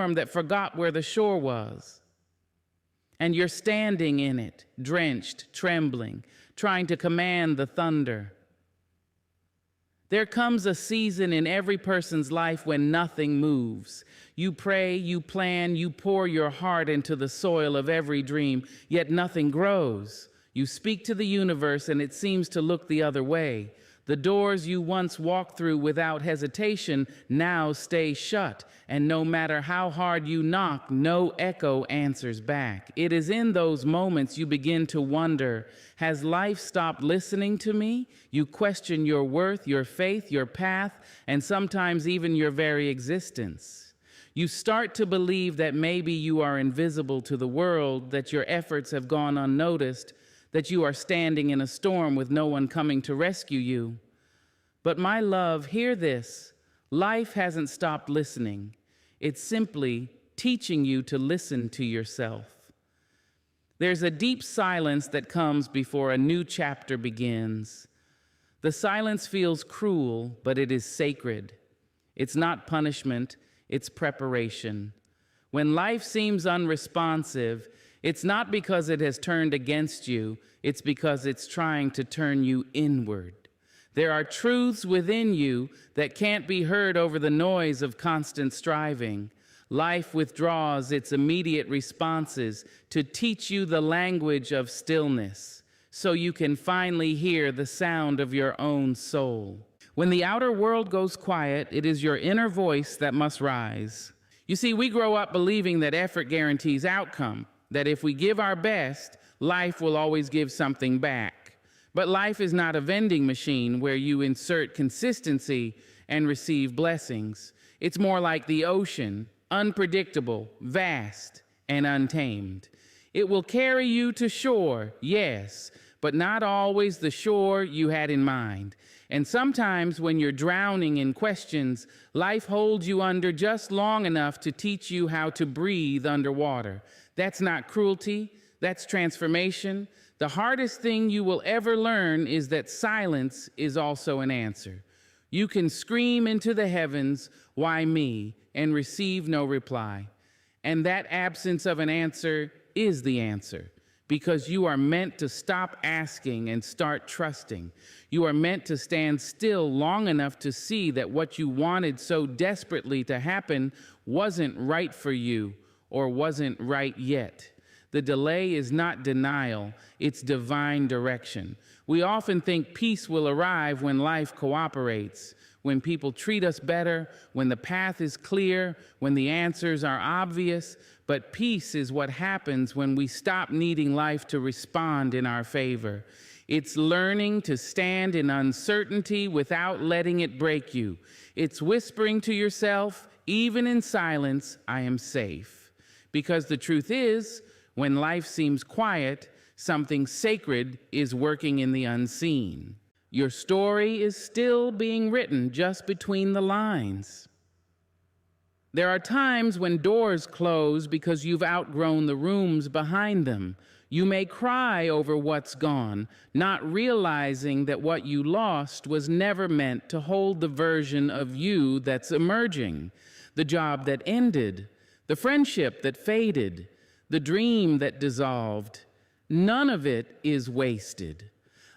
storm that forgot where the shore was. And you're standing in it, drenched, trembling, trying to command the thunder. There comes a season in every person's life when nothing moves. You pray, you plan, you pour your heart into the soil of every dream, yet nothing grows. You speak to the universe and it seems to look the other way. The doors you once walked through without hesitation now stay shut, and no matter how hard you knock, no echo answers back. It is in those moments you begin to wonder, has life stopped listening to me? You question your worth, your faith, your path, and sometimes even your very existence. You start to believe that maybe you are invisible to the world, that your efforts have gone unnoticed, that you are standing in a storm with no one coming to rescue you. But my love, hear this. Life hasn't stopped listening. It's simply teaching you to listen to yourself. There's a deep silence that comes before a new chapter begins. The silence feels cruel, but it is sacred. It's not punishment, it's preparation. When life seems unresponsive, it's not because it has turned against you, it's because it's trying to turn you inward. There are truths within you that can't be heard over the noise of constant striving. Life withdraws its immediate responses to teach you the language of stillness, so you can finally hear the sound of your own soul. When the outer world goes quiet, it is your inner voice that must rise. You see, we grow up believing that effort guarantees outcome, that if we give our best, life will always give something back. But life is not a vending machine where you insert consistency and receive blessings. It's more like the ocean, unpredictable, vast, and untamed. It will carry you to shore, yes, but not always the shore you had in mind. And sometimes when you're drowning in questions, life holds you under just long enough to teach you how to breathe underwater. That's not cruelty, that's transformation. The hardest thing you will ever learn is that silence is also an answer. You can scream into the heavens, "Why me?" and receive no reply. And that absence of an answer is the answer, because you are meant to stop asking and start trusting. You are meant to stand still long enough to see that what you wanted so desperately to happen wasn't right for you or wasn't right yet. The delay is not denial, it's divine direction. We often think peace will arrive when life cooperates, when people treat us better, when the path is clear, when the answers are obvious. But peace is what happens when we stop needing life to respond in our favor. It's learning to stand in uncertainty without letting it break you. It's whispering to yourself, even in silence, "I am safe." Because the truth is, when life seems quiet, something sacred is working in the unseen. Your story is still being written just between the lines. There are times when doors close because you've outgrown the rooms behind them. You may cry over what's gone, not realizing that what you lost was never meant to hold the version of you that's emerging. The job that ended, the friendship that faded, the dream that dissolved, none of it is wasted.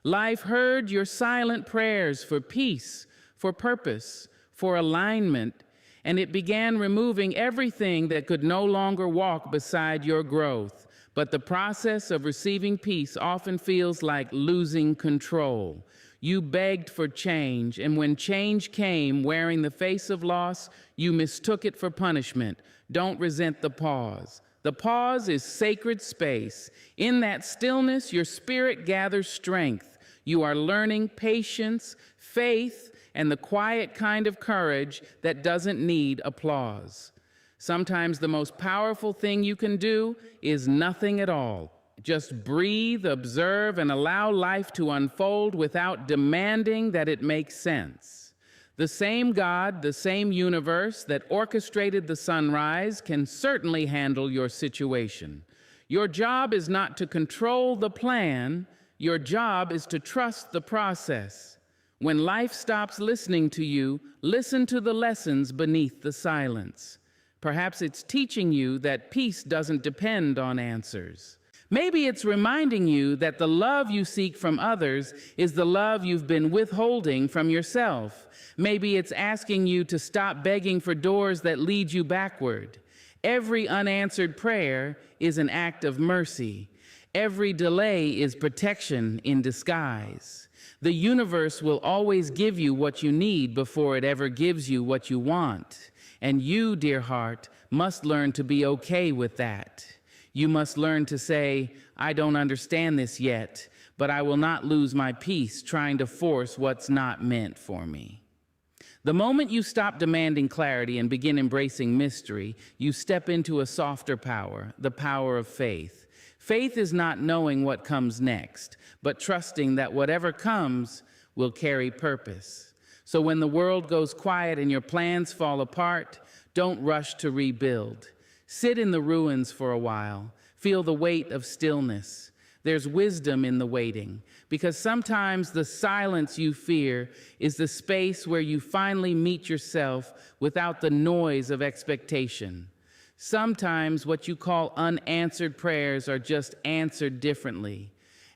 Life heard your silent prayers for peace, for purpose, for alignment, and it began removing everything that could no longer walk beside your growth. But the process of receiving peace often feels like losing control. You begged for change, and when change came wearing the face of loss, you mistook it for punishment. Don't resent the pause. The pause is sacred space. In that stillness, your spirit gathers strength. You are learning patience, faith, and the quiet kind of courage that doesn't need applause. Sometimes the most powerful thing you can do is nothing at all. Just breathe, observe, and allow life to unfold without demanding that it make sense. The same God, the same universe that orchestrated the sunrise can certainly handle your situation. Your job is not to control the plan. Your job is to trust the process. When life stops listening to you, listen to the lessons beneath the silence. Perhaps it's teaching you that peace doesn't depend on answers. Maybe it's reminding you that the love you seek from others is the love you've been withholding from yourself. Maybe it's asking you to stop begging for doors that lead you backward. Every unanswered prayer is an act of mercy. Every delay is protection in disguise. The universe will always give you what you need before it ever gives you what you want. And you, dear heart, must learn to be okay with that. You must learn to say, I don't understand this yet, but I will not lose my peace trying to force what's not meant for me. The moment you stop demanding clarity and begin embracing mystery, you step into a softer power, the power of faith. Faith is not knowing what comes next, but trusting that whatever comes will carry purpose. So when the world goes quiet and your plans fall apart, don't rush to rebuild. Sit in the ruins for a while. Feel the weight of stillness. There's wisdom in the waiting, because sometimes the silence you fear is the space where you finally meet yourself without the noise of expectation. Sometimes what you call unanswered prayers are just answered differently.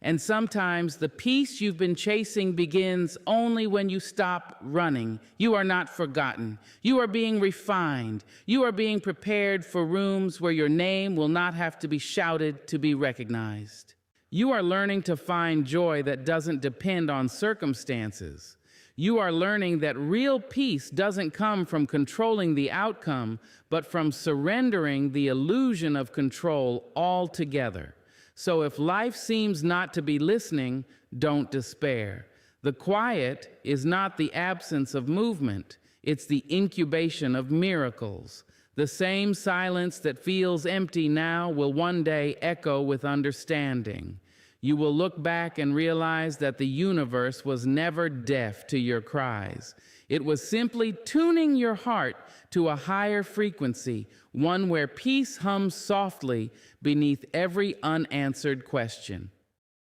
And sometimes the peace you've been chasing begins only when you stop running. You are not forgotten. You are being refined. You are being prepared for rooms where your name will not have to be shouted to be recognized. You are learning to find joy that doesn't depend on circumstances. You are learning that real peace doesn't come from controlling the outcome, but from surrendering the illusion of control altogether. So if life seems not to be listening, don't despair. The quiet is not the absence of movement, it's the incubation of miracles. The same silence that feels empty now will one day echo with understanding. You will look back and realize that the universe was never deaf to your cries. It was simply tuning your heart to a higher frequency, one where peace hums softly beneath every unanswered question.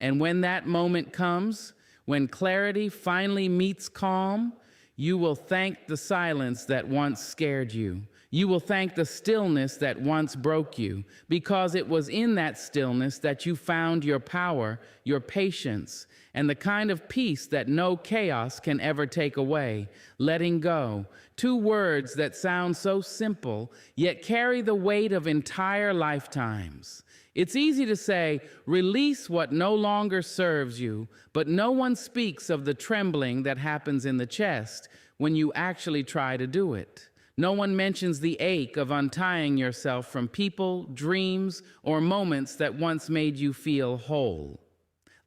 And when that moment comes, when clarity finally meets calm, you will thank the silence that once scared you. You will thank the stillness that once broke you, because it was in that stillness that you found your power, your patience, and the kind of peace that no chaos can ever take away. Letting go. 2 words that sound so simple, yet carry the weight of entire lifetimes. It's easy to say, release what no longer serves you, but no one speaks of the trembling that happens in the chest when you actually try to do it. No one mentions the ache of untying yourself from people, dreams, or moments that once made you feel whole.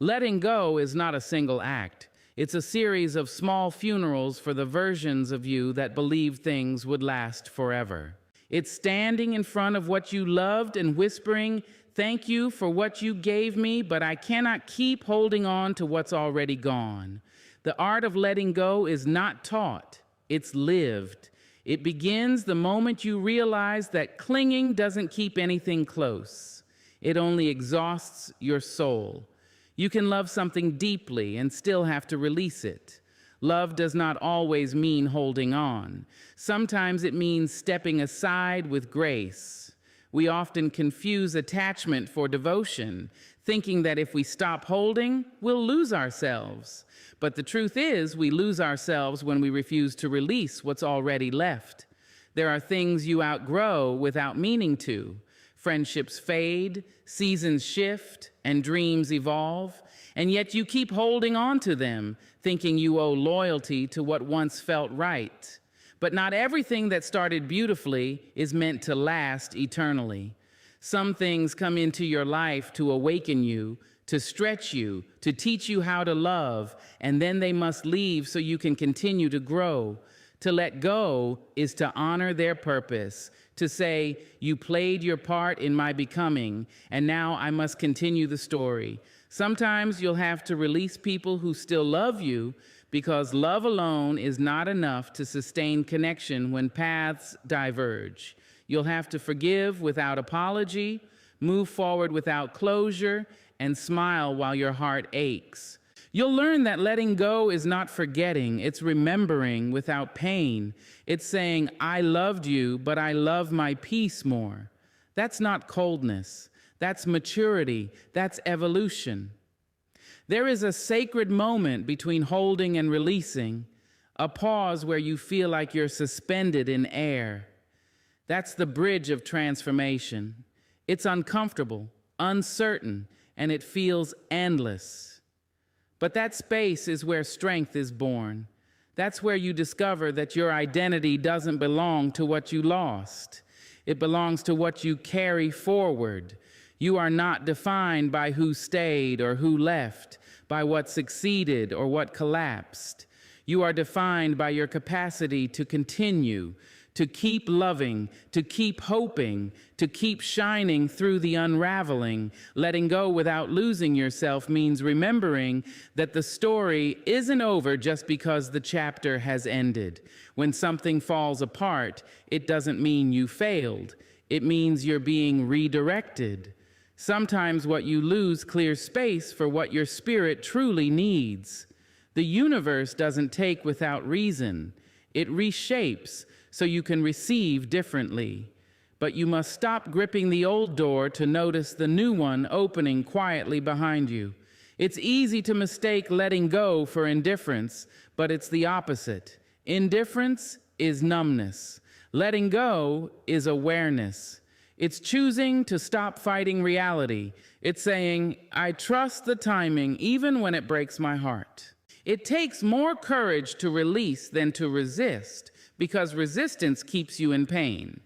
Letting go is not a single act. It's a series of small funerals for the versions of you that believed things would last forever. It's standing in front of what you loved and whispering, thank you for what you gave me, but I cannot keep holding on to what's already gone. The art of letting go is not taught, it's lived. It begins the moment you realize that clinging doesn't keep anything close. It only exhausts your soul. You can love something deeply and still have to release it. Love does not always mean holding on. Sometimes it means stepping aside with grace. We often confuse attachment for devotion, thinking that if we stop holding, we'll lose ourselves. But the truth is, we lose ourselves when we refuse to release what's already left. There are things you outgrow without meaning to. Friendships fade, seasons shift, and dreams evolve, and yet you keep holding on to them, thinking you owe loyalty to what once felt right. But not everything that started beautifully is meant to last eternally. Some things come into your life to awaken you, to stretch you, to teach you how to love, and then they must leave so you can continue to grow. To let go is to honor their purpose, to say, you played your part in my becoming, and now I must continue the story. Sometimes you'll have to release people who still love you, because love alone is not enough to sustain connection when paths diverge. You'll have to forgive without apology, move forward without closure, and smile while your heart aches. You'll learn that letting go is not forgetting, it's remembering without pain. It's saying, I loved you, but I love my peace more. That's not coldness. That's maturity. That's evolution. There is a sacred moment between holding and releasing, a pause where you feel like you're suspended in air. That's the bridge of transformation. It's uncomfortable, uncertain, and it feels endless. But that space is where strength is born. That's where you discover that your identity doesn't belong to what you lost. It belongs to what you carry forward. You are not defined by who stayed or who left, by what succeeded or what collapsed. You are defined by your capacity to continue, to keep loving, to keep hoping, to keep shining through the unraveling. Letting go without losing yourself means remembering that the story isn't over just because the chapter has ended. When something falls apart, it doesn't mean you failed. It means you're being redirected. Sometimes what you lose clears space for what your spirit truly needs. The universe doesn't take without reason. It reshapes so you can receive differently. But you must stop gripping the old door to notice the new one opening quietly behind you. It's easy to mistake letting go for indifference, but it's the opposite. Indifference is numbness. Letting go is awareness. It's choosing to stop fighting reality. It's saying, I trust the timing even when it breaks my heart. It takes more courage to release than to resist, because resistance keeps you in pain.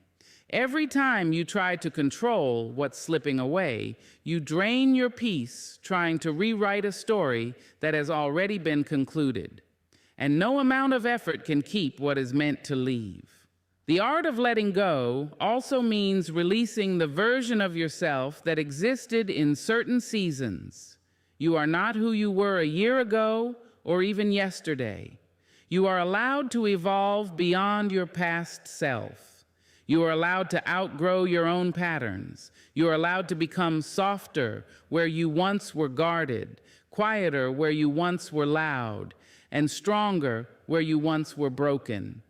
Every time you try to control what's slipping away, you drain your peace trying to rewrite a story that has already been concluded. And no amount of effort can keep what is meant to leave. The art of letting go also means releasing the version of yourself that existed in certain seasons. You are not who you were a year ago or even yesterday. You are allowed to evolve beyond your past self. You are allowed to outgrow your own patterns. You are allowed to become softer where you once were guarded, quieter where you once were loud, and stronger where you once were broken.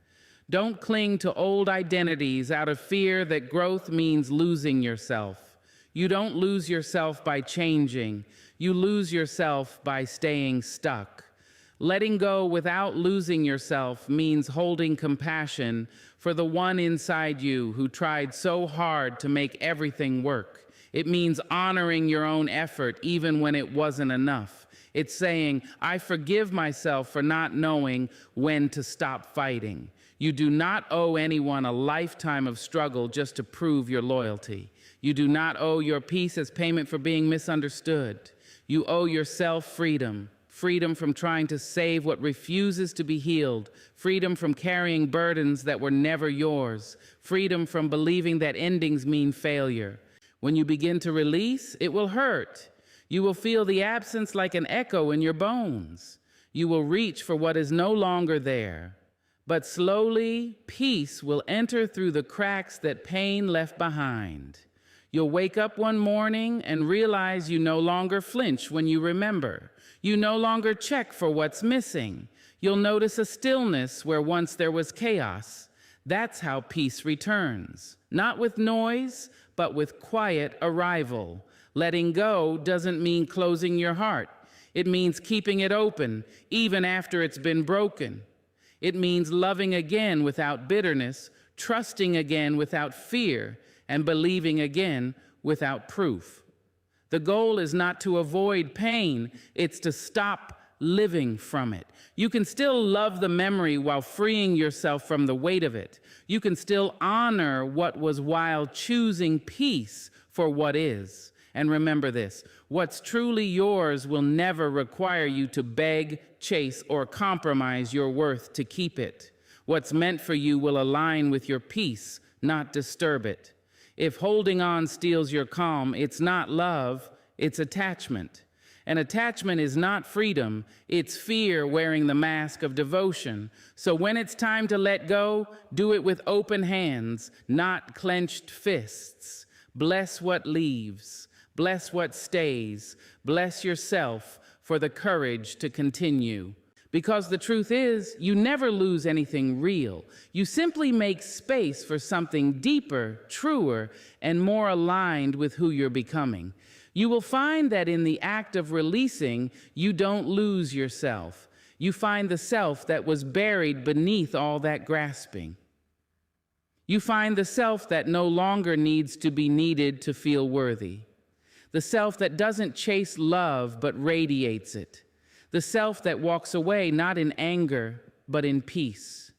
Don't cling to old identities out of fear that growth means losing yourself. You don't lose yourself by changing. You lose yourself by staying stuck. Letting go without losing yourself means holding compassion for the one inside you who tried so hard to make everything work. It means honoring your own effort even when it wasn't enough. It's saying, I forgive myself for not knowing when to stop fighting. You do not owe anyone a lifetime of struggle just to prove your loyalty. You do not owe your peace as payment for being misunderstood. You owe yourself freedom. Freedom from trying to save what refuses to be healed. Freedom from carrying burdens that were never yours. Freedom from believing that endings mean failure. When you begin to release, it will hurt. You will feel the absence like an echo in your bones. You will reach for what is no longer there. But slowly, peace will enter through the cracks that pain left behind. You'll wake up one morning and realize you no longer flinch when you remember. You no longer check for what's missing. You'll notice a stillness where once there was chaos. That's how peace returns. Not with noise, but with quiet arrival. Letting go doesn't mean closing your heart. It means keeping it open, even after it's been broken. It means loving again without bitterness, trusting again without fear, and believing again without proof. The goal is not to avoid pain, it's to stop living from it. You can still love the memory while freeing yourself from the weight of it. You can still honor what was while choosing peace for what is. And remember this, what's truly yours will never require you to beg, chase, or compromise your worth to keep it. What's meant for you will align with your peace, not disturb it. If holding on steals your calm, it's not love, it's attachment. And attachment is not freedom, it's fear wearing the mask of devotion. So when it's time to let go, do it with open hands, not clenched fists. Bless what leaves. Bless what stays. Bless yourself, for the courage to continue. Because the truth is, you never lose anything real. You simply make space for something deeper, truer, and more aligned with who you're becoming. You will find that in the act of releasing, you don't lose yourself. You find the self that was buried beneath all that grasping. You find the self that no longer needs to be needed to feel worthy. The self that doesn't chase love but radiates it. The self that walks away not in anger but in peace.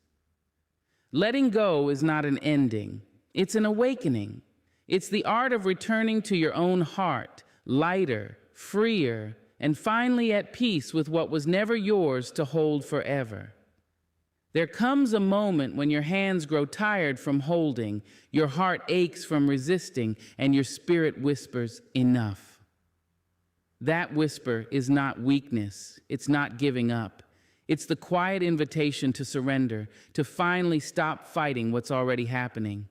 Letting go is not an ending, it's an awakening. It's the art of returning to your own heart, lighter, freer, and finally at peace with what was never yours to hold forever. There comes a moment when your hands grow tired from holding, your heart aches from resisting, and your spirit whispers, "Enough." That whisper is not weakness, it's not giving up. It's the quiet invitation to surrender, to finally stop fighting what's already happening.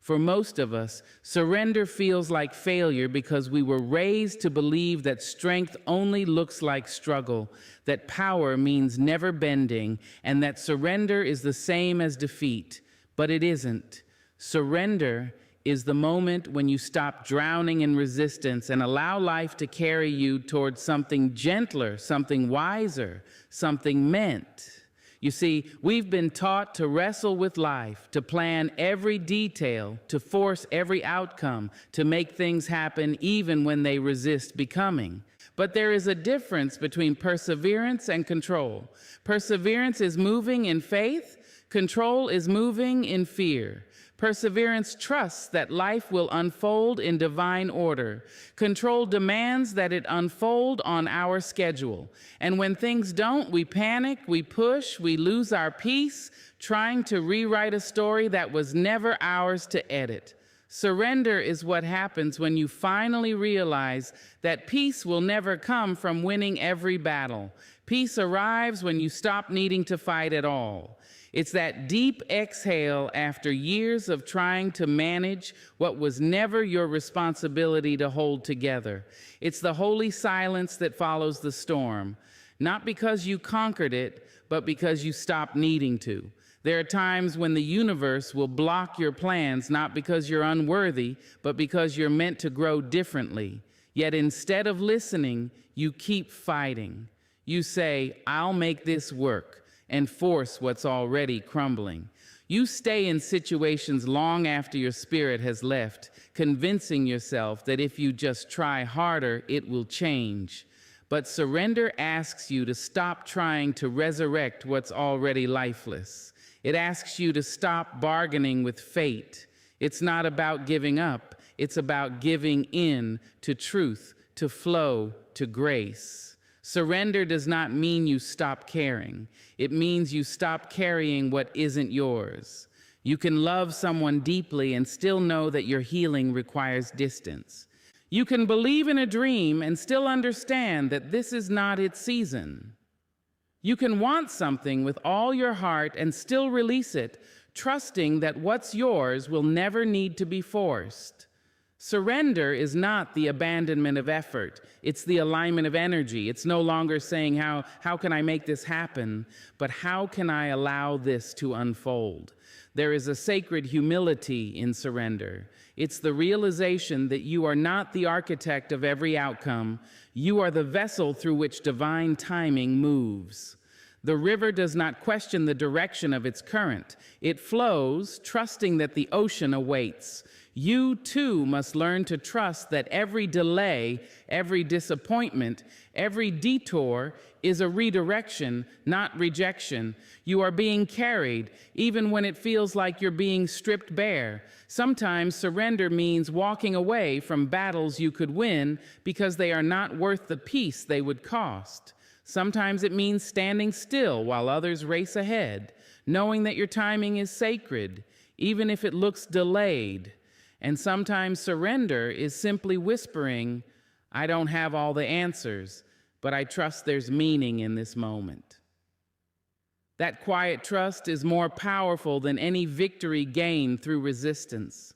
For most of us, surrender feels like failure because we were raised to believe that strength only looks like struggle, that power means never bending, and that surrender is the same as defeat. But it isn't. Surrender is the moment when you stop drowning in resistance and allow life to carry you towards something gentler, something wiser, something meant. You see, we've been taught to wrestle with life, to plan every detail, to force every outcome, to make things happen even when they resist becoming. But there is a difference between perseverance and control. Perseverance is moving in faith, control is moving in fear. Perseverance trusts that life will unfold in divine order. Control demands that it unfold on our schedule. And when things don't, we panic, we push, we lose our peace, trying to rewrite a story that was never ours to edit. Surrender is what happens when you finally realize that peace will never come from winning every battle. Peace arrives when you stop needing to fight at all. It's that deep exhale after years of trying to manage what was never your responsibility to hold together. It's the holy silence that follows the storm, not because you conquered it, but because you stopped needing to. There are times when the universe will block your plans, not because you're unworthy, but because you're meant to grow differently. Yet instead of listening, you keep fighting. You say, "I'll make this work," and force what's already crumbling. You stay in situations long after your spirit has left, convincing yourself that if you just try harder, it will change. But surrender asks you to stop trying to resurrect what's already lifeless. It asks you to stop bargaining with fate. It's not about giving up, it's about giving in to truth, to flow, to grace. Surrender does not mean you stop caring. It means you stop carrying what isn't yours. You can love someone deeply and still know that your healing requires distance. You can believe in a dream and still understand that this is not its season. You can want something with all your heart and still release it, trusting that what's yours will never need to be forced. Surrender is not the abandonment of effort. It's the alignment of energy. It's no longer saying, how can I make this happen? But how can I allow this to unfold? There is a sacred humility in surrender. It's the realization that you are not the architect of every outcome. You are the vessel through which divine timing moves. The river does not question the direction of its current. It flows, trusting that the ocean awaits. You, too, must learn to trust that every delay, every disappointment, every detour is a redirection, not rejection. You are being carried, even when it feels like you're being stripped bare. Sometimes surrender means walking away from battles you could win because they are not worth the peace they would cost. Sometimes it means standing still while others race ahead, knowing that your timing is sacred, even if it looks delayed. And sometimes surrender is simply whispering, "I don't have all the answers, but I trust there's meaning in this moment." That quiet trust is more powerful than any victory gained through resistance.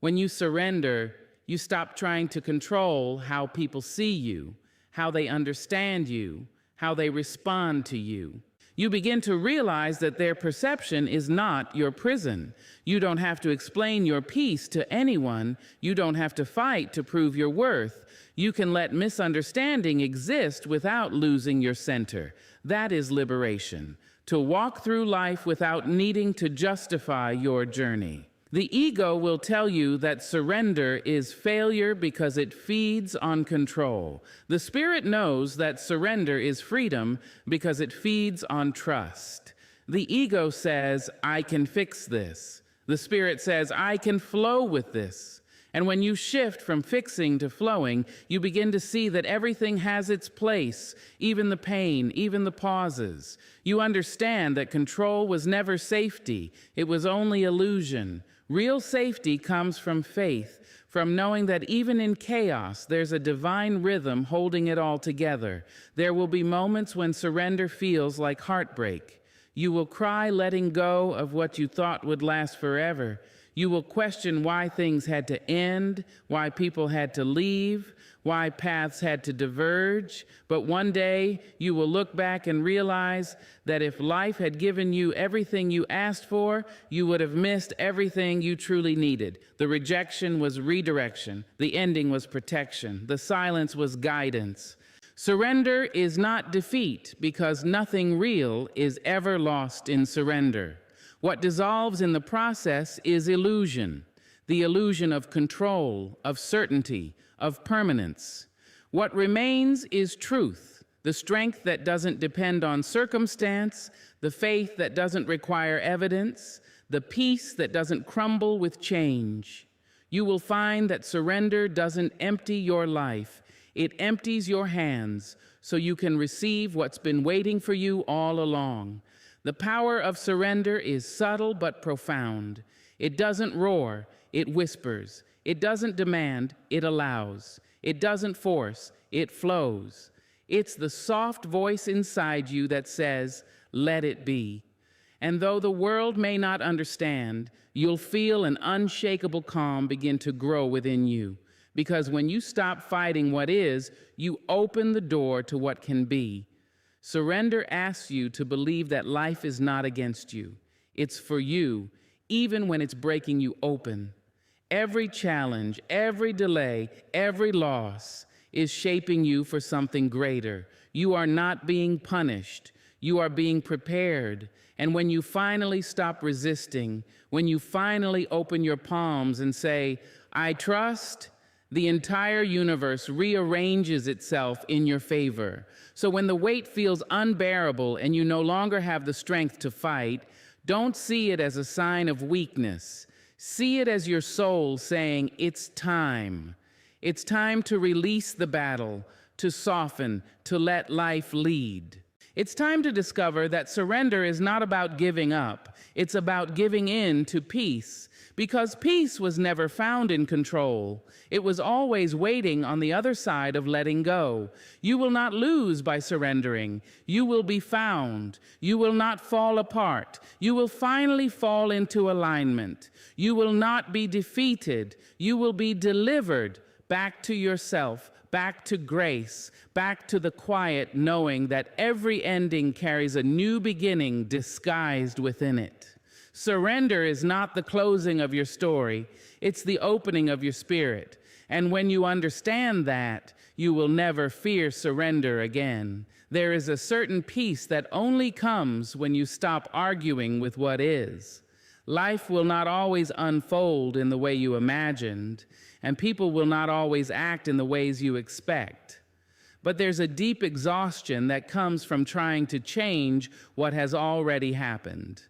When you surrender, you stop trying to control how people see you how they understand you, how they respond to you. You begin to realize that their perception is not your prison. You don't have to explain your peace to anyone. You don't have to fight to prove your worth. You can let misunderstanding exist without losing your center. That is liberation. To walk through life without needing to justify your journey. The ego will tell you that surrender is failure because it feeds on control. The spirit knows that surrender is freedom because it feeds on trust. The ego says, I can fix this. The spirit says, I can flow with this. And when you shift from fixing to flowing, you begin to see that everything has its place, even the pain, even the pauses. You understand that control was never safety. It was only illusion. Real safety comes from faith, from knowing that even in chaos, there's a divine rhythm holding it all together. There will be moments when surrender feels like heartbreak. You will cry letting go of what you thought would last forever. You will question why things had to end, why people had to leave, why paths had to diverge. But one day you will look back and realize that if life had given you everything you asked for, you would have missed everything you truly needed. The rejection was redirection. The ending was protection. The silence was guidance. Surrender is not defeat because nothing real is ever lost in surrender. What dissolves in the process is illusion, the illusion of control, of certainty, of permanence. What remains is truth, the strength that doesn't depend on circumstance, the faith that doesn't require evidence, the peace that doesn't crumble with change. You will find that surrender doesn't empty your life. It empties your hands so you can receive what's been waiting for you all along. The power of surrender is subtle but profound. It doesn't roar, it whispers. It doesn't demand, it allows. It doesn't force, it flows. It's the soft voice inside you that says, let it be. And though the world may not understand, you'll feel an unshakable calm begin to grow within you. Because when you stop fighting what is, you open the door to what can be. Surrender asks you to believe that life is not against you. It's for you, even when it's breaking you open. Every challenge, every delay, every loss is shaping you for something greater. You are not being punished. You are being prepared. And when you finally stop resisting, when you finally open your palms and say, I trust, the entire universe rearranges itself in your favor. So when the weight feels unbearable and you no longer have the strength to fight, don't see it as a sign of weakness. See it as your soul saying, it's time. It's time to release the battle, to soften, to let life lead. It's time to discover that surrender is not about giving up. It's about giving in to peace, because peace was never found in control. It was always waiting on the other side of letting go. You will not lose by surrendering. You will be found. You will not fall apart. You will finally fall into alignment. You will not be defeated. You will be delivered back to yourself, back to grace, back to the quiet, knowing that every ending carries a new beginning disguised within it. Surrender is not the closing of your story, it's the opening of your spirit. And when you understand that, you will never fear surrender again. There is a certain peace that only comes when you stop arguing with what is. Life will not always unfold in the way you imagined, and people will not always act in the ways you expect. But there's a deep exhaustion that comes from trying to change what has already happened.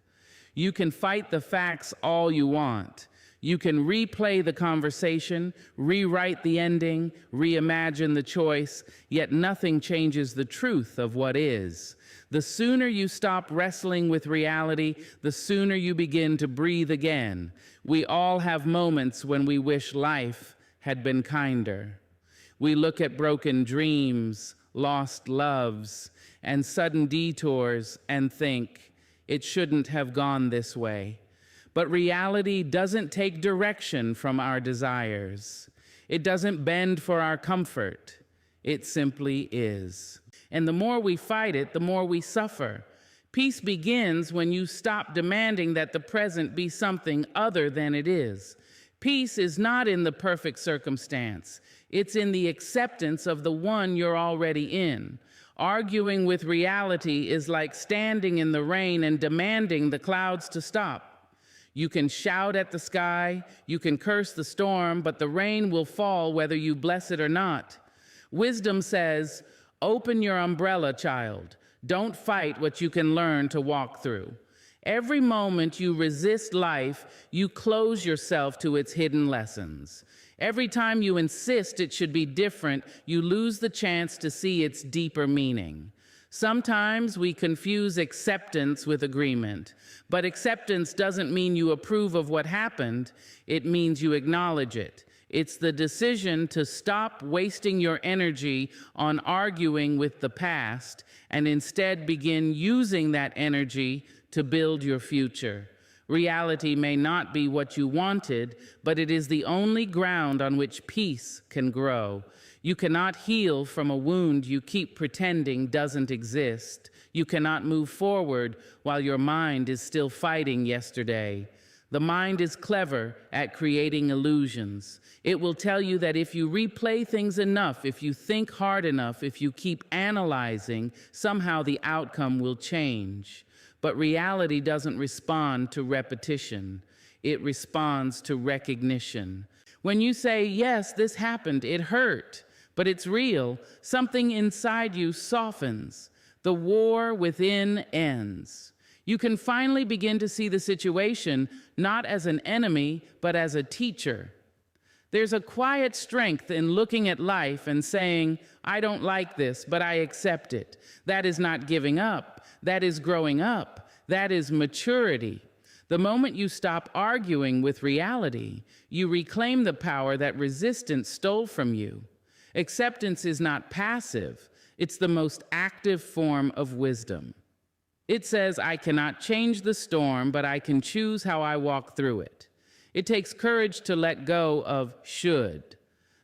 You can fight the facts all you want. You can replay the conversation, rewrite the ending, reimagine the choice, yet nothing changes the truth of what is. The sooner you stop wrestling with reality, the sooner you begin to breathe again. We all have moments when we wish life had been kinder. We look at broken dreams, lost loves, and sudden detours and think, it shouldn't have gone this way. But reality doesn't take direction from our desires. It doesn't bend for our comfort. It simply is. And the more we fight it, the more we suffer. Peace begins when you stop demanding that the present be something other than it is. Peace is not in the perfect circumstance. It's in the acceptance of the one you're already in. Arguing with reality is like standing in the rain and demanding the clouds to stop. You can shout at the sky, you can curse the storm, but the rain will fall whether you bless it or not. Wisdom says, open your umbrella, child. Don't fight what you can learn to walk through. Every moment you resist life, you close yourself to its hidden lessons. Every time you insist it should be different, you lose the chance to see its deeper meaning. Sometimes we confuse acceptance with agreement, but acceptance doesn't mean you approve of what happened, it means you acknowledge it. It's the decision to stop wasting your energy on arguing with the past and instead begin using that energy to build your future. Reality may not be what you wanted, but it is the only ground on which peace can grow. You cannot heal from a wound you keep pretending doesn't exist. You cannot move forward while your mind is still fighting yesterday. The mind is clever at creating illusions. It will tell you that if you replay things enough, if you think hard enough, if you keep analyzing, somehow the outcome will change. But reality doesn't respond to repetition. It responds to recognition. When you say, yes, this happened, it hurt, but it's real, something inside you softens. The war within ends. You can finally begin to see the situation not as an enemy, but as a teacher. There's a quiet strength in looking at life and saying, I don't like this, but I accept it. That is not giving up. That is growing up. That is maturity. The moment you stop arguing with reality, you reclaim the power that resistance stole from you. Acceptance is not passive. It's the most active form of wisdom. It says, I cannot change the storm, but I can choose how I walk through it. It takes courage to let go of should.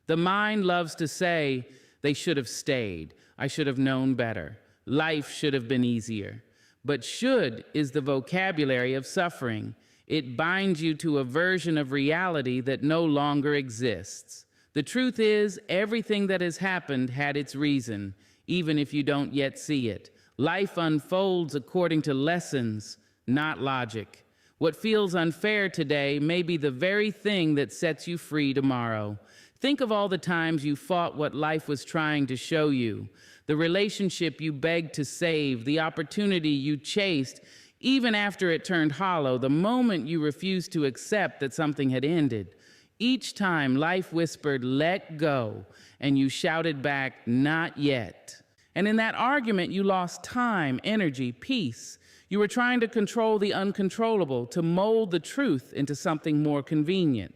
The mind loves to say, they should have stayed. I should have known better. Life should have been easier. But should is the vocabulary of suffering. It binds you to a version of reality that no longer exists. The truth is, everything that has happened had its reason, even if you don't yet see it. Life unfolds according to lessons, not logic. What feels unfair today may be the very thing that sets you free tomorrow. Think of all the times you fought what life was trying to show you, the relationship you begged to save, the opportunity you chased, even after it turned hollow, the moment you refused to accept that something had ended. Each time life whispered, let go, and you shouted back, not yet. And in that argument, you lost time, energy, peace. You were trying to control the uncontrollable, to mold the truth into something more convenient.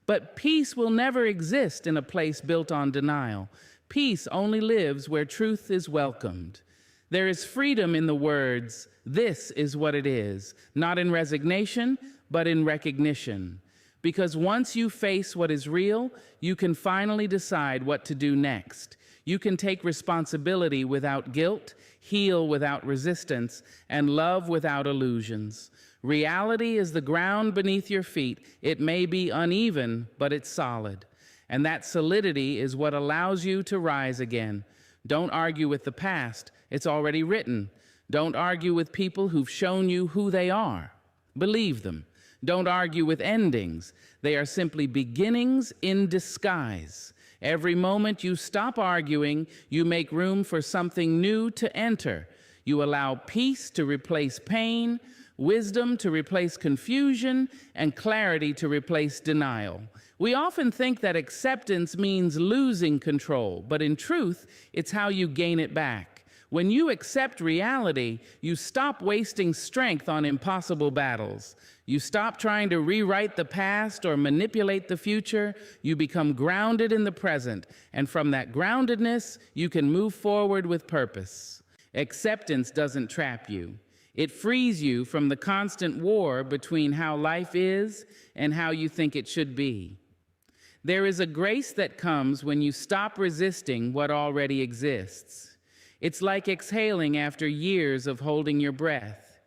But peace will never exist in a place built on denial. Peace only lives where truth is welcomed. There is freedom in the words, this is what it is, not in resignation, but in recognition. Because once you face what is real, you can finally decide what to do next. You can take responsibility without guilt, heal without resistance, and love without illusions. Reality is the ground beneath your feet. It may be uneven, but it's solid. And that solidity is what allows you to rise again. Don't argue with the past. It's already written. Don't argue with people who've shown you who they are. Believe them. Don't argue with endings. They are simply beginnings in disguise. Every moment you stop arguing, you make room for something new to enter. You allow peace to replace pain, wisdom to replace confusion, and clarity to replace denial. We often think that acceptance means losing control, but in truth, it's how you gain it back. When you accept reality, you stop wasting strength on impossible battles. You stop trying to rewrite the past or manipulate the future. You become grounded in the present, and from that groundedness, you can move forward with purpose. Acceptance doesn't trap you. It frees you from the constant war between how life is and how you think it should be. There is a grace that comes when you stop resisting what already exists. It's like exhaling after years of holding your breath.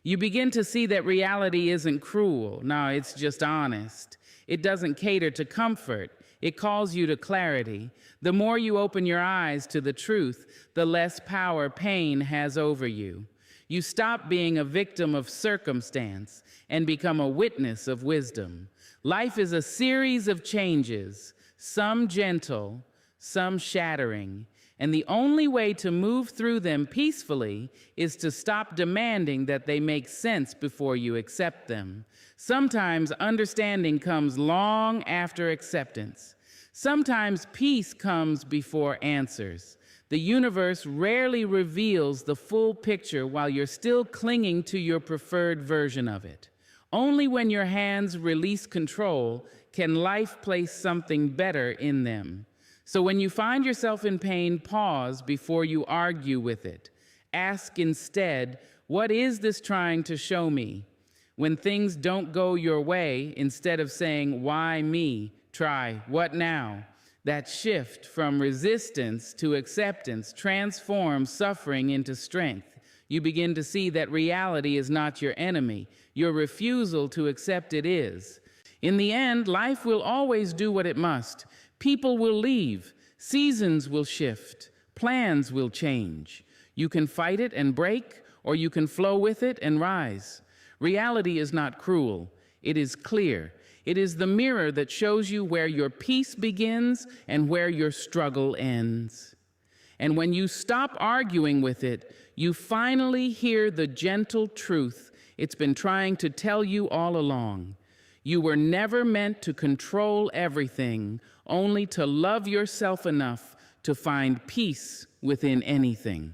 You begin to see that reality isn't cruel. No, it's just honest. It doesn't cater to comfort. It calls you to clarity. The more you open your eyes to the truth, the less power pain has over you. You stop being a victim of circumstance and become a witness of wisdom. Life is a series of changes, some gentle, some shattering, and the only way to move through them peacefully is to stop demanding that they make sense before you accept them. Sometimes understanding comes long after acceptance. Sometimes peace comes before answers. The universe rarely reveals the full picture while you're still clinging to your preferred version of it. Only when your hands release control can life place something better in them. So when you find yourself in pain, pause before you argue with it. Ask instead, what is this trying to show me? When things don't go your way, instead of saying, why me? Try, what now? That shift from resistance to acceptance transforms suffering into strength. You begin to see that reality is not your enemy. Your refusal to accept it is. In the end, life will always do what it must. People will leave. Seasons will shift. Plans will change. You can fight it and break, or you can flow with it and rise. Reality is not cruel. It is clear. It is the mirror that shows you where your peace begins and where your struggle ends. And when you stop arguing with it, you finally hear the gentle truth it's been trying to tell you all along. You were never meant to control everything, only to love yourself enough to find peace within anything.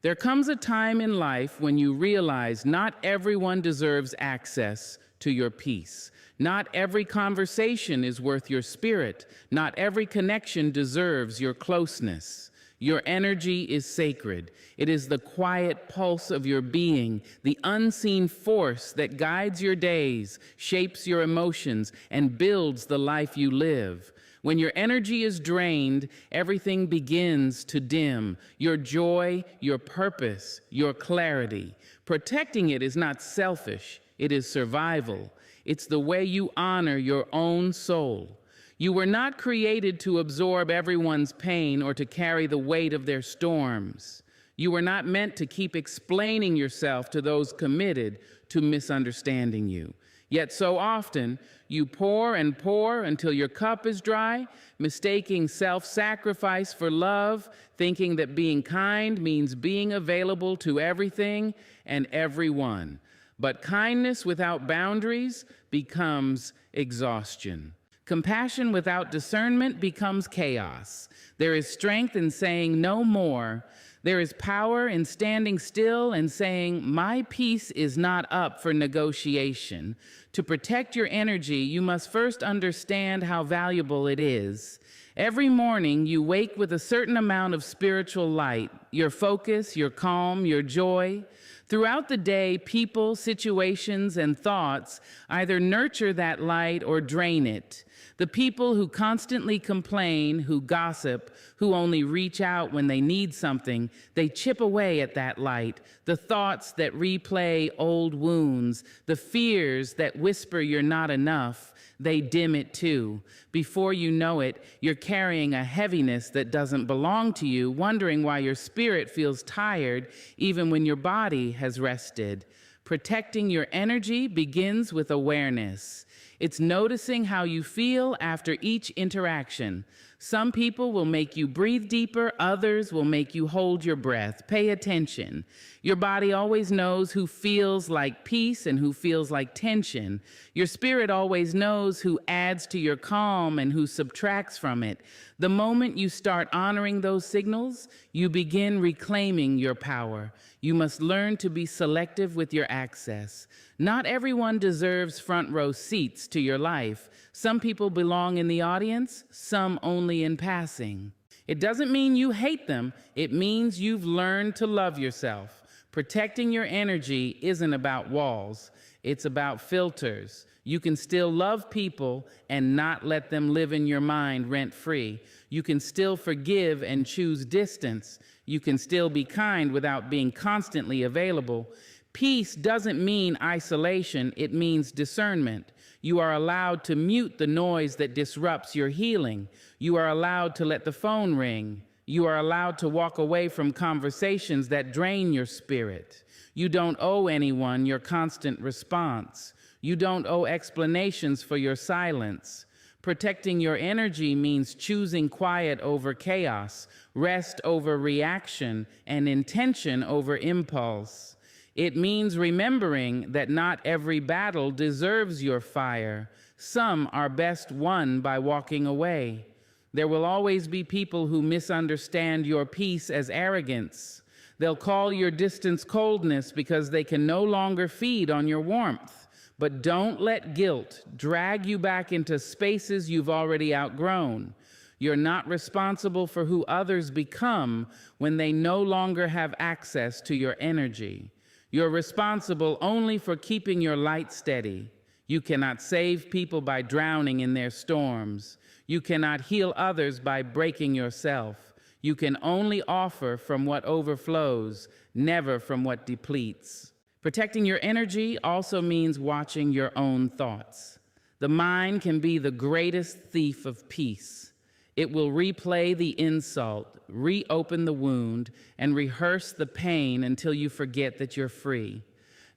There comes a time in life when you realize not everyone deserves access to your peace. Not every conversation is worth your spirit. Not every connection deserves your closeness. Your energy is sacred. It is the quiet pulse of your being, the unseen force that guides your days, shapes your emotions, and builds the life you live. When your energy is drained, everything begins to dim. Your joy, your purpose, your clarity. Protecting it is not selfish. It is survival. It's the way you honor your own soul. You were not created to absorb everyone's pain or to carry the weight of their storms. You were not meant to keep explaining yourself to those committed to misunderstanding you. Yet so often, you pour and pour until your cup is dry, mistaking self-sacrifice for love, thinking that being kind means being available to everything and everyone. But kindness without boundaries becomes exhaustion. Compassion without discernment becomes chaos. There is strength in saying no more. There is power in standing still and saying, my peace is not up for negotiation. To protect your energy, you must first understand how valuable it is. Every morning, you wake with a certain amount of spiritual light, your focus, your calm, your joy. Throughout the day, people, situations, and thoughts either nurture that light or drain it. The people who constantly complain, who gossip, who only reach out when they need something, they chip away at that light. The thoughts that replay old wounds, the fears that whisper you're not enough, they dim it too. Before you know it, you're carrying a heaviness that doesn't belong to you, wondering why your spirit feels tired even when your body has rested. Protecting your energy begins with awareness. It's noticing how you feel after each interaction. Some people will make you breathe deeper, others will make you hold your breath. Pay attention. Your body always knows who feels like peace and who feels like tension. Your spirit always knows who adds to your calm and who subtracts from it. The moment you start honoring those signals, you begin reclaiming your power. You must learn to be selective with your access. Not everyone deserves front row seats to your life. Some people belong in the audience, some only in passing. It doesn't mean you hate them. It means you've learned to love yourself. Protecting your energy isn't about walls. It's about filters. You can still love people and not let them live in your mind rent-free. You can still forgive and choose distance. You can still be kind without being constantly available. Peace doesn't mean isolation, it means discernment. You are allowed to mute the noise that disrupts your healing. You are allowed to let the phone ring. You are allowed to walk away from conversations that drain your spirit. You don't owe anyone your constant response. You don't owe explanations for your silence. Protecting your energy means choosing quiet over chaos, rest over reaction, and intention over impulse. It means remembering that not every battle deserves your fire. Some are best won by walking away. There will always be people who misunderstand your peace as arrogance. They'll call your distance coldness because they can no longer feed on your warmth. But don't let guilt drag you back into spaces you've already outgrown. You're not responsible for who others become when they no longer have access to your energy. You're responsible only for keeping your light steady. You cannot save people by drowning in their storms. You cannot heal others by breaking yourself. You can only offer from what overflows, never from what depletes. Protecting your energy also means watching your own thoughts. The mind can be the greatest thief of peace. It will replay the insult, reopen the wound, and rehearse the pain until you forget that you're free.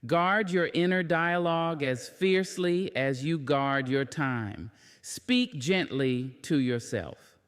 Guard your inner dialogue as fiercely as you guard your time. Speak gently to yourself.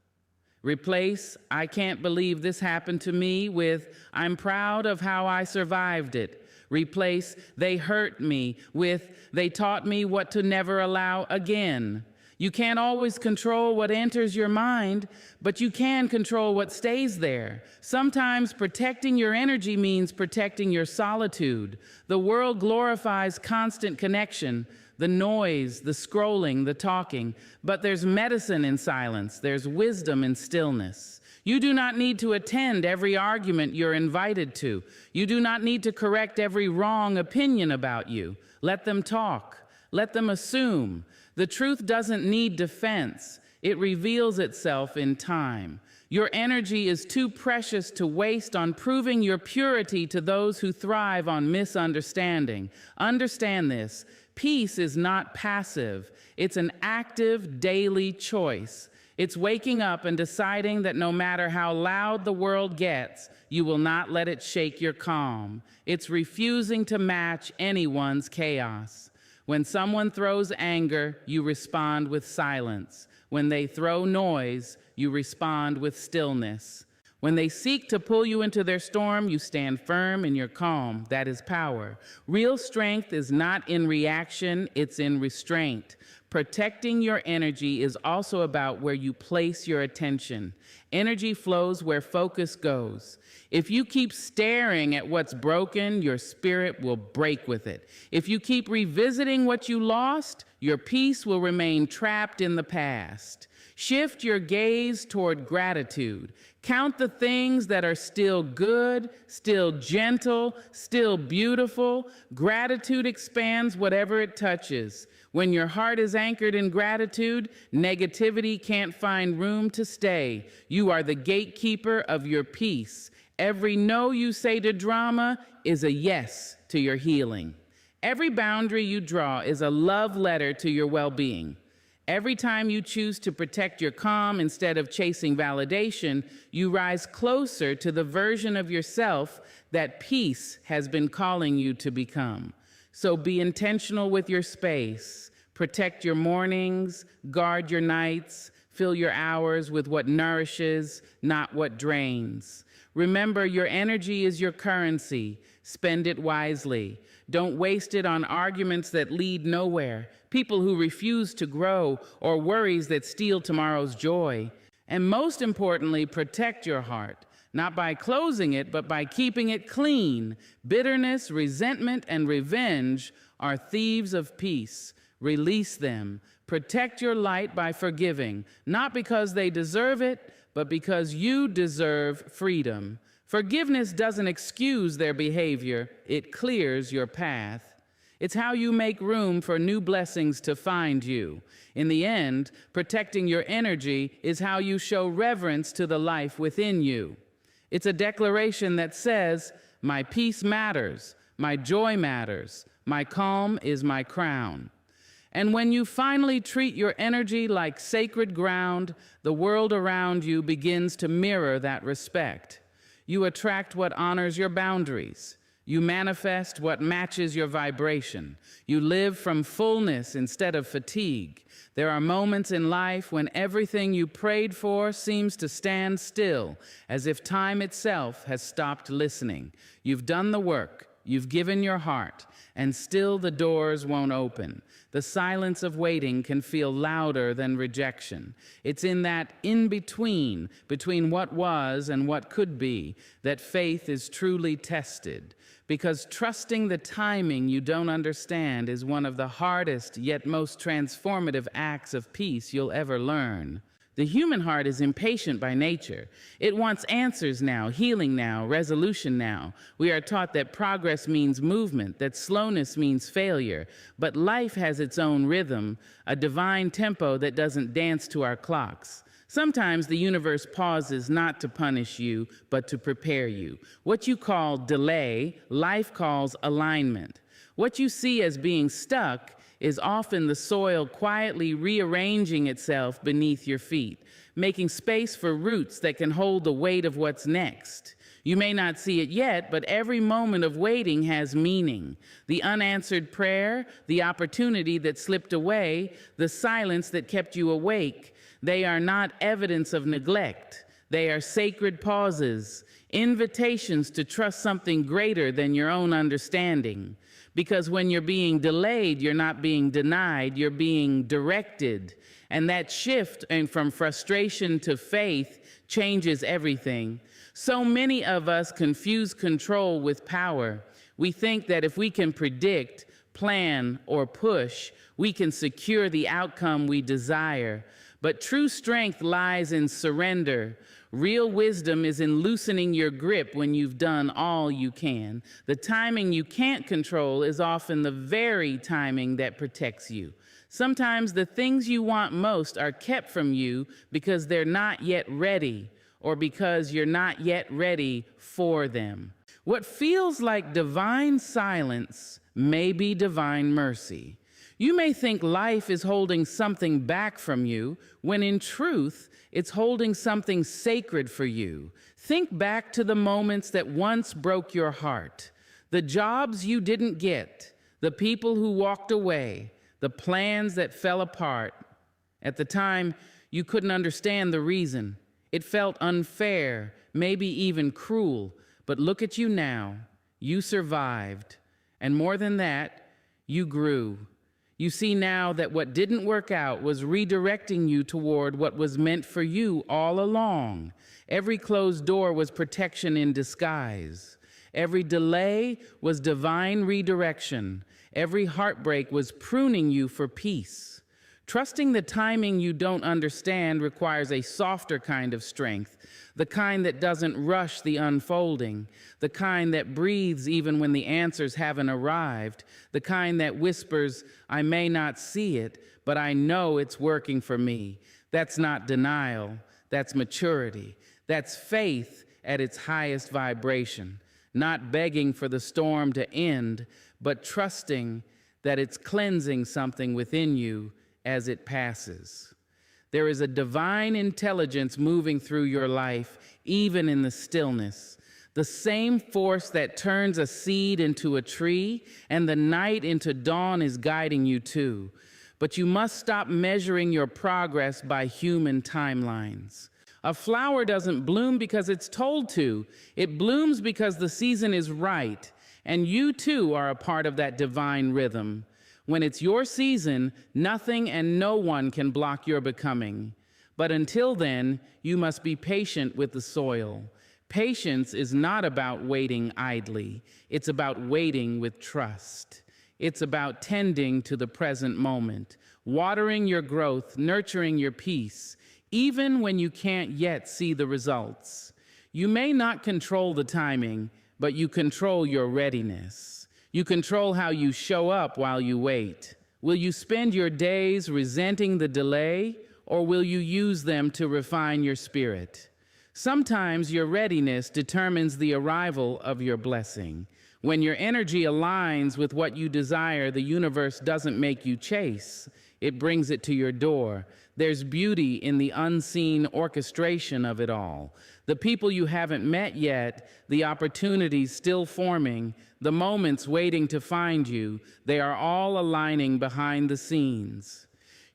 Replace, "I can't believe this happened to me," with, "I'm proud of how I survived it." Replace, "They hurt me," with, "They taught me what to never allow again." You can't always control what enters your mind, but you can control what stays there. Sometimes protecting your energy means protecting your solitude. The world glorifies constant connection, the noise, the scrolling, the talking, but there's medicine in silence, there's wisdom in stillness. You do not need to attend every argument you're invited to. You do not need to correct every wrong opinion about you. Let them talk. Let them assume. The truth doesn't need defense. It reveals itself in time. Your energy is too precious to waste on proving your purity to those who thrive on misunderstanding. Understand this. Peace is not passive. It's an active daily choice. It's waking up and deciding that no matter how loud the world gets, you will not let it shake your calm. It's refusing to match anyone's chaos. When someone throws anger, you respond with silence. When they throw noise, you respond with stillness. When they seek to pull you into their storm, you stand firm in your calm. That is power. Real strength is not in reaction, it's in restraint. Protecting your energy is also about where you place your attention. Energy flows where focus goes. If you keep staring at what's broken, your spirit will break with it. If you keep revisiting what you lost, your peace will remain trapped in the past. Shift your gaze toward gratitude. Count the things that are still good, still gentle, still beautiful. Gratitude expands whatever it touches. When your heart is anchored in gratitude, negativity can't find room to stay. You are the gatekeeper of your peace. Every no you say to drama is a yes to your healing. Every boundary you draw is a love letter to your well-being. Every time you choose to protect your calm instead of chasing validation, you rise closer to the version of yourself that peace has been calling you to become. So be intentional with your space. Protect your mornings, guard your nights, fill your hours with what nourishes, not what drains. Remember, your energy is your currency. Spend it wisely. Don't waste it on arguments that lead nowhere, people who refuse to grow, or worries that steal tomorrow's joy. And most importantly, protect your heart, not by closing it, but by keeping it clean. Bitterness, resentment, and revenge are thieves of peace. Release them. Protect your light by forgiving, not because they deserve it, but because you deserve freedom. Forgiveness doesn't excuse their behavior, it clears your path. It's how you make room for new blessings to find you. In the end, protecting your energy is how you show reverence to the life within you. It's a declaration that says, "My peace matters, my joy matters, my calm is my crown." And when you finally treat your energy like sacred ground, the world around you begins to mirror that respect. You attract what honors your boundaries. You manifest what matches your vibration. You live from fullness instead of fatigue. There are moments in life when everything you prayed for seems to stand still, as if time itself has stopped listening. You've done the work, you've given your heart, and still the doors won't open. The silence of waiting can feel louder than rejection. It's in that in-between, between what was and what could be, that faith is truly tested. Because trusting the timing you don't understand is one of the hardest yet most transformative acts of peace you'll ever learn. The human heart is impatient by nature. It wants answers now, healing now, resolution now. We are taught that progress means movement, that slowness means failure. But life has its own rhythm, a divine tempo that doesn't dance to our clocks. Sometimes the universe pauses not to punish you, but to prepare you. What you call delay, life calls alignment. What you see as being stuck is often the soil quietly rearranging itself beneath your feet, making space for roots that can hold the weight of what's next. You may not see it yet, but every moment of waiting has meaning. The unanswered prayer, the opportunity that slipped away, the silence that kept you awake, they are not evidence of neglect. They are sacred pauses, invitations to trust something greater than your own understanding. Because when you're being delayed, you're not being denied, you're being directed. And that shift from frustration to faith changes everything. So many of us confuse control with power. We think that if we can predict, plan, or push, we can secure the outcome we desire. But true strength lies in surrender. Real wisdom is in loosening your grip when you've done all you can. The timing you can't control is often the very timing that protects you. Sometimes the things you want most are kept from you because they're not yet ready, or because you're not yet ready for them. What feels like divine silence may be divine mercy. You may think life is holding something back from you, when in truth, it's holding something sacred for you. Think back to the moments that once broke your heart, the jobs you didn't get, the people who walked away, the plans that fell apart. At the time, you couldn't understand the reason. It felt unfair, maybe even cruel. But look at you now. You survived. And more than that, you grew. You see now that what didn't work out was redirecting you toward what was meant for you all along. Every closed door was protection in disguise. Every delay was divine redirection. Every heartbreak was pruning you for peace. Trusting the timing you don't understand requires a softer kind of strength, the kind that doesn't rush the unfolding, the kind that breathes even when the answers haven't arrived, the kind that whispers, "I may not see it, but I know it's working for me." That's not denial, that's maturity. That's faith at its highest vibration, not begging for the storm to end, but trusting that it's cleansing something within you as it passes. There is a divine intelligence moving through your life, even in the stillness. The same force that turns a seed into a tree and the night into dawn is guiding you too. But you must stop measuring your progress by human timelines. A flower doesn't bloom because it's told to. It blooms because the season is right. And you too are a part of that divine rhythm. When it's your season, nothing and no one can block your becoming. But until then, you must be patient with the soil. Patience is not about waiting idly. It's about waiting with trust. It's about tending to the present moment, watering your growth, nurturing your peace, even when you can't yet see the results. You may not control the timing, but you control your readiness. You control how you show up while you wait. Will you spend your days resenting the delay, or will you use them to refine your spirit? Sometimes your readiness determines the arrival of your blessing. When your energy aligns with what you desire, the universe doesn't make you chase. It brings it to your door. There's beauty in the unseen orchestration of it all. The people you haven't met yet, the opportunities still forming, the moments waiting to find you, they are all aligning behind the scenes.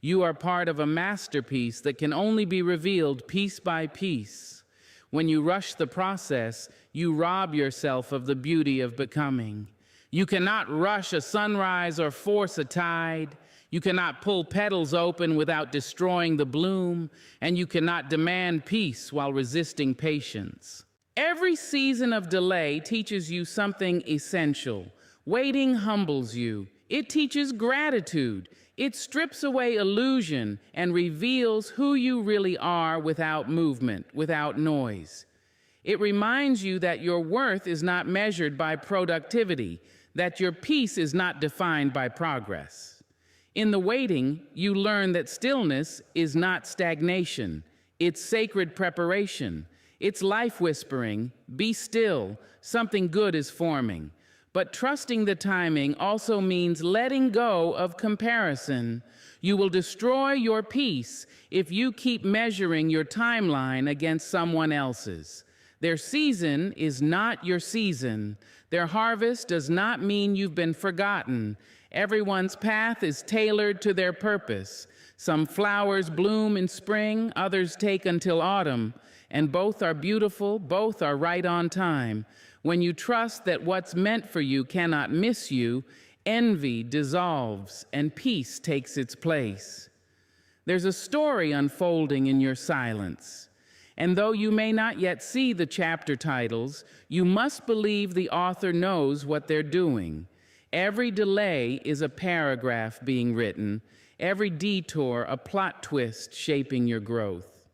You are part of a masterpiece that can only be revealed piece by piece. When you rush the process, you rob yourself of the beauty of becoming. You cannot rush a sunrise or force a tide. You cannot pull petals open without destroying the bloom, and you cannot demand peace while resisting patience. Every season of delay teaches you something essential. Waiting humbles you. It teaches gratitude. It strips away illusion and reveals who you really are without movement, without noise. It reminds you that your worth is not measured by productivity, that your peace is not defined by progress. In the waiting, you learn that stillness is not stagnation. It's sacred preparation. It's life whispering, be still, something good is forming. But trusting the timing also means letting go of comparison. You will destroy your peace if you keep measuring your timeline against someone else's. Their season is not your season. Their harvest does not mean you've been forgotten. Everyone's path is tailored to their purpose. Some flowers bloom in spring, others take until autumn, and both are beautiful, both are right on time. When you trust that what's meant for you cannot miss you, envy dissolves and peace takes its place. There's a story unfolding in your silence. And though you may not yet see the chapter titles, you must believe the author knows what they're doing. Every delay is a paragraph being written, every detour a plot twist shaping your growth.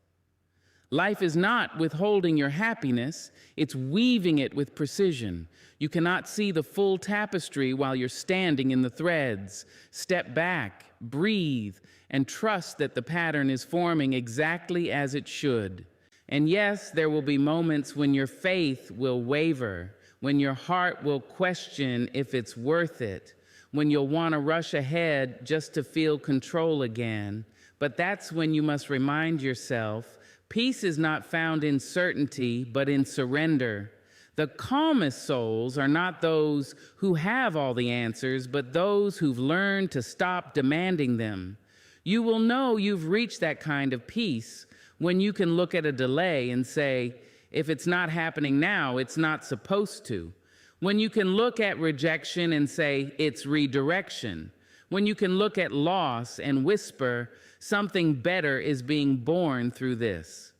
Life is not withholding your happiness, it's weaving it with precision. You cannot see the full tapestry while you're standing in the threads. Step back, breathe, and trust that the pattern is forming exactly as it should. And yes, there will be moments when your faith will waver, when your heart will question if it's worth it, when you'll want to rush ahead just to feel control again. But that's when you must remind yourself, peace is not found in certainty, but in surrender. The calmest souls are not those who have all the answers, but those who've learned to stop demanding them. You will know you've reached that kind of peace when you can look at a delay and say, if it's not happening now, it's not supposed to. When you can look at rejection and say, it's redirection. When you can look at loss and whisper, something better is being born through this.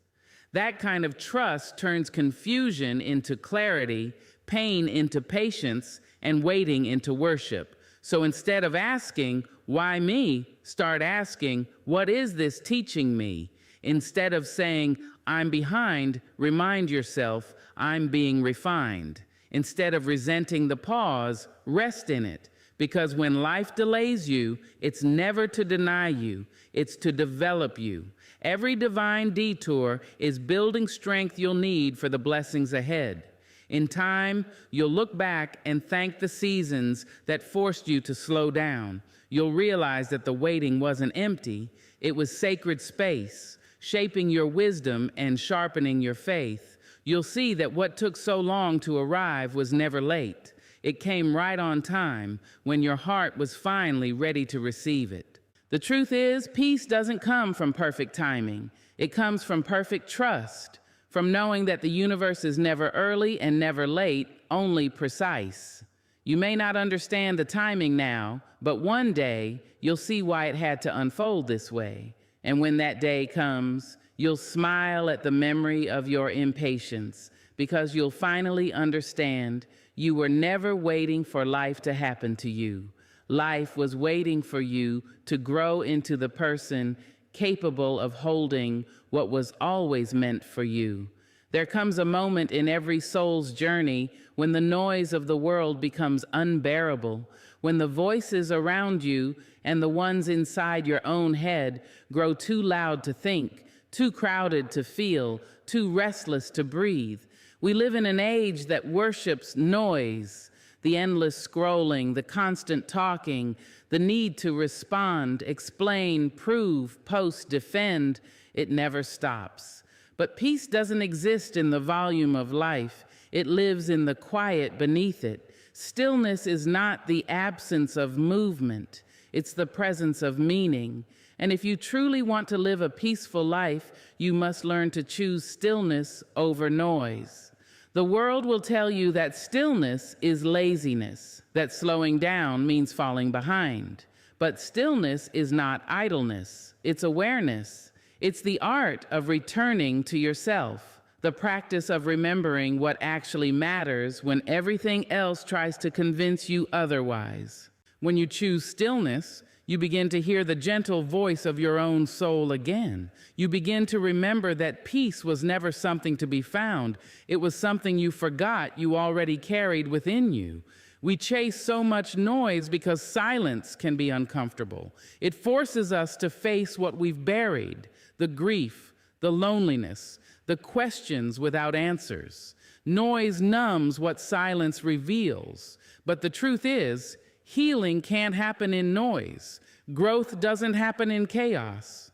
That kind of trust turns confusion into clarity, pain into patience, and waiting into worship. So instead of asking, why me? Start asking, what is this teaching me? Instead of saying, I'm behind, remind yourself, I'm being refined. Instead of resenting the pause, rest in it. Because when life delays you, it's never to deny you, it's to develop you. Every divine detour is building strength you'll need for the blessings ahead. In time, you'll look back and thank the seasons that forced you to slow down. You'll realize that the waiting wasn't empty, it was sacred space, shaping your wisdom and sharpening your faith. You'll see that what took so long to arrive was never late. It came right on time when your heart was finally ready to receive it. The truth is, peace doesn't come from perfect timing. It comes from perfect trust, from knowing that the universe is never early and never late, only precise. You may not understand the timing now, but one day you'll see why it had to unfold this way. And when that day comes, you'll smile at the memory of your impatience, because you'll finally understand you were never waiting for life to happen to you. Life was waiting for you to grow into the person capable of holding what was always meant for you. There comes a moment in every soul's journey when the noise of the world becomes unbearable, when the voices around you and the ones inside your own head grow too loud to think, too crowded to feel, too restless to breathe. We live in an age that worships noise, the endless scrolling, the constant talking, the need to respond, explain, prove, post, defend. It never stops. But peace doesn't exist in the volume of life. It lives in the quiet beneath it. Stillness is not the absence of movement. It's the presence of meaning. And if you truly want to live a peaceful life, you must learn to choose stillness over noise. The world will tell you that stillness is laziness, that slowing down means falling behind. But stillness is not idleness. It's awareness. It's the art of returning to yourself, the practice of remembering what actually matters when everything else tries to convince you otherwise. When you choose stillness, you begin to hear the gentle voice of your own soul again. You begin to remember that peace was never something to be found. It was something you forgot you already carried within you. We chase so much noise because silence can be uncomfortable. It forces us to face what we've buried, the grief, the loneliness, the questions without answers. Noise numbs what silence reveals. But the truth is, healing can't happen in noise. Growth doesn't happen in chaos.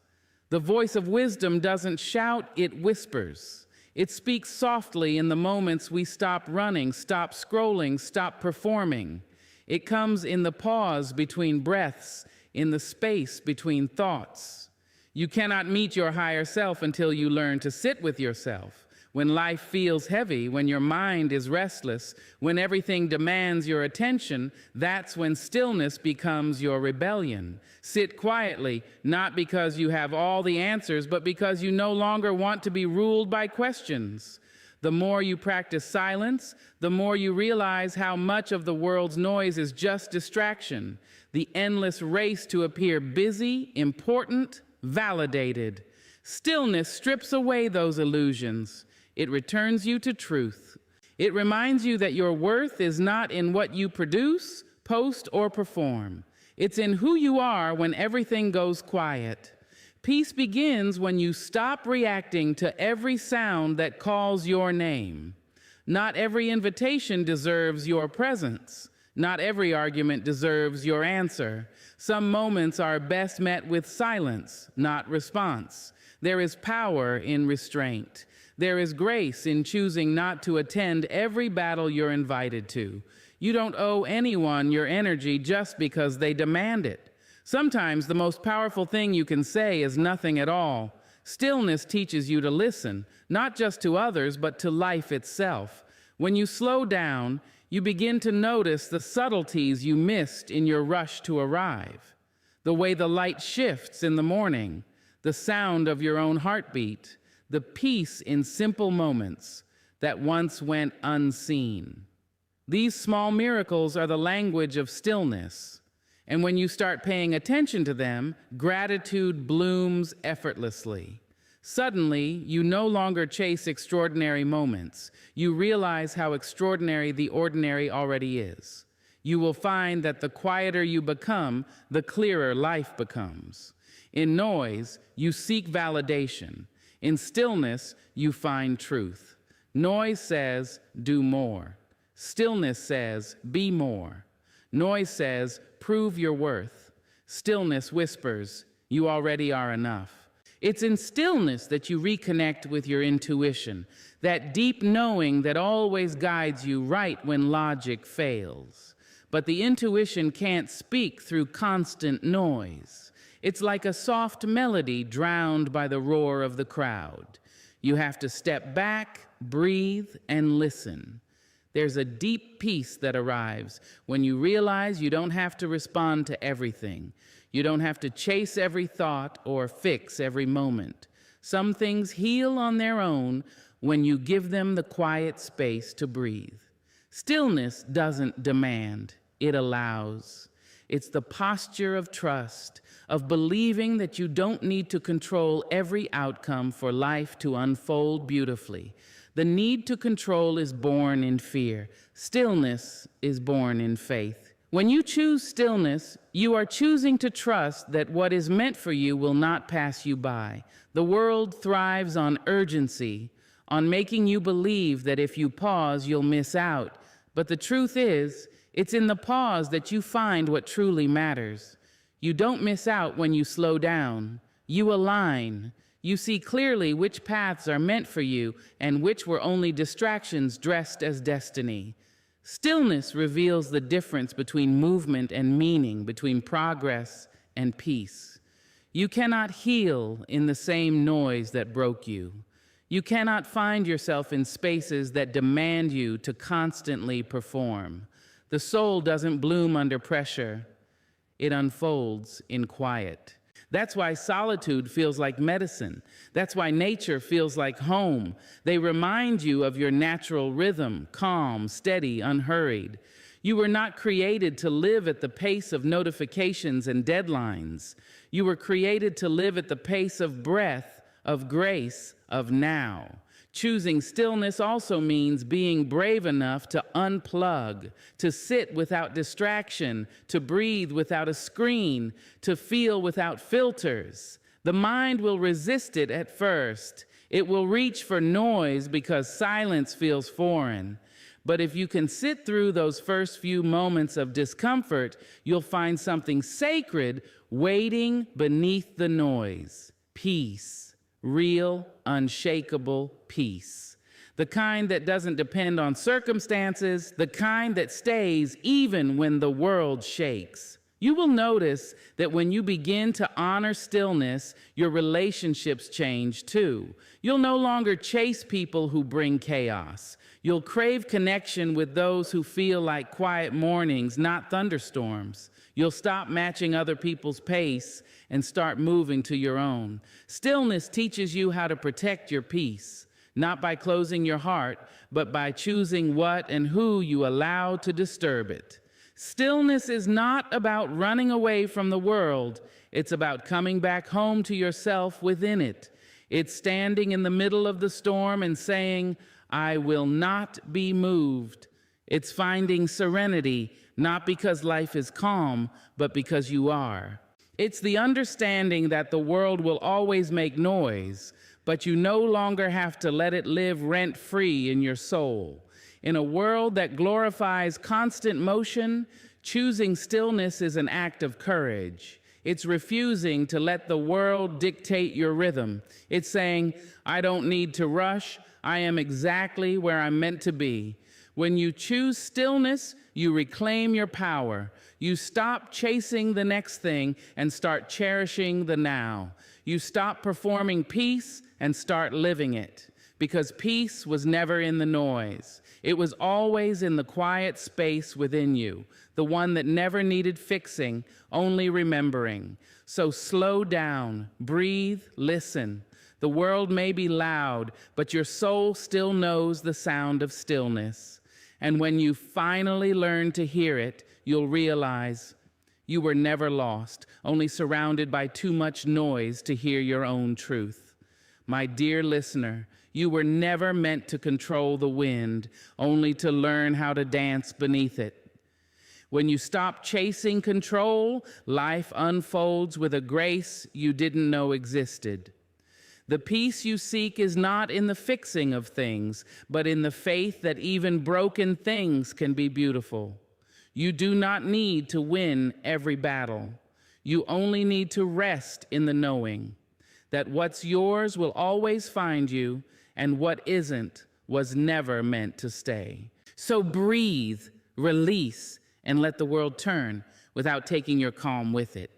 The voice of wisdom doesn't shout, it whispers. It speaks softly in the moments we stop running, stop scrolling, stop performing. It comes in the pause between breaths, in the space between thoughts. You cannot meet your higher self until you learn to sit with yourself. When life feels heavy, when your mind is restless, when everything demands your attention, that's when stillness becomes your rebellion. Sit quietly, not because you have all the answers, but because you no longer want to be ruled by questions. The more you practice silence, the more you realize how much of the world's noise is just distraction, the endless race to appear busy, important, validated. Stillness strips away those illusions. It returns you to truth. It reminds you that your worth is not in what you produce, post, or perform. It's in who you are when everything goes quiet. Peace begins when you stop reacting to every sound that calls your name. Not every invitation deserves your presence. Not every argument deserves your answer. Some moments are best met with silence, not response. There is power in restraint. There is grace in choosing not to attend every battle you're invited to. You don't owe anyone your energy just because they demand it. Sometimes the most powerful thing you can say is nothing at all. Stillness teaches you to listen, not just to others, but to life itself. When you slow down, you begin to notice the subtleties you missed in your rush to arrive. The way the light shifts in the morning, the sound of your own heartbeat, the peace in simple moments that once went unseen. These small miracles are the language of stillness. And when you start paying attention to them, gratitude blooms effortlessly. Suddenly, you no longer chase extraordinary moments. You realize how extraordinary the ordinary already is. You will find that the quieter you become, the clearer life becomes. In noise, you seek validation. In stillness, you find truth. Noise says, do more. Stillness says, be more. Noise says, prove your worth. Stillness whispers, you already are enough. It's in stillness that you reconnect with your intuition, that deep knowing that always guides you right when logic fails. But the intuition can't speak through constant noise. It's like a soft melody drowned by the roar of the crowd. You have to step back, breathe, and listen. There's a deep peace that arrives when you realize you don't have to respond to everything. You don't have to chase every thought or fix every moment. Some things heal on their own when you give them the quiet space to breathe. Stillness doesn't demand, it allows. It's the posture of trust, of believing that you don't need to control every outcome for life to unfold beautifully. The need to control is born in fear. Stillness is born in faith. When you choose stillness, you are choosing to trust that what is meant for you will not pass you by. The world thrives on urgency, on making you believe that if you pause, you'll miss out. But the truth is, it's in the pause that you find what truly matters. You don't miss out when you slow down. You align. You see clearly which paths are meant for you and which were only distractions dressed as destiny. Stillness reveals the difference between movement and meaning, between progress and peace. You cannot heal in the same noise that broke you. You cannot find yourself in spaces that demand you to constantly perform. The soul doesn't bloom under pressure. It unfolds in quiet. That's why solitude feels like medicine. That's why nature feels like home. They remind you of your natural rhythm, calm, steady, unhurried. You were not created to live at the pace of notifications and deadlines. You were created to live at the pace of breath, of grace, of now. Choosing stillness also means being brave enough to unplug, to sit without distraction, to breathe without a screen, to feel without filters. The mind will resist it at first. It will reach for noise because silence feels foreign. But if you can sit through those first few moments of discomfort, you'll find something sacred waiting beneath the noise. Peace. Real, unshakable peace. The kind that doesn't depend on circumstances, the kind that stays even when the world shakes. You will notice that when you begin to honor stillness, your relationships change too. You'll no longer chase people who bring chaos. You'll crave connection with those who feel like quiet mornings, not thunderstorms. You'll stop matching other people's pace and start moving to your own. Stillness teaches you how to protect your peace, not by closing your heart, but by choosing what and who you allow to disturb it. Stillness is not about running away from the world. It's about coming back home to yourself within it. It's standing in the middle of the storm and saying, I will not be moved. It's finding serenity, not because life is calm, but because you are. It's the understanding that the world will always make noise, but you no longer have to let it live rent-free in your soul. In a world that glorifies constant motion, choosing stillness is an act of courage. It's refusing to let the world dictate your rhythm. It's saying, I don't need to rush. I am exactly where I'm meant to be. When you choose stillness, you reclaim your power. You stop chasing the next thing and start cherishing the now. You stop performing peace and start living it. Because peace was never in the noise. It was always in the quiet space within you, the one that never needed fixing, only remembering. So slow down, breathe, listen. The world may be loud, but your soul still knows the sound of stillness. And when you finally learn to hear it, you'll realize you were never lost, only surrounded by too much noise to hear your own truth. My dear listener, you were never meant to control the wind, only to learn how to dance beneath it. When you stop chasing control, life unfolds with a grace you didn't know existed. The peace you seek is not in the fixing of things, but in the faith that even broken things can be beautiful. You do not need to win every battle. You only need to rest in the knowing that what's yours will always find you, and what isn't was never meant to stay. So breathe, release, and let the world turn without taking your calm with it.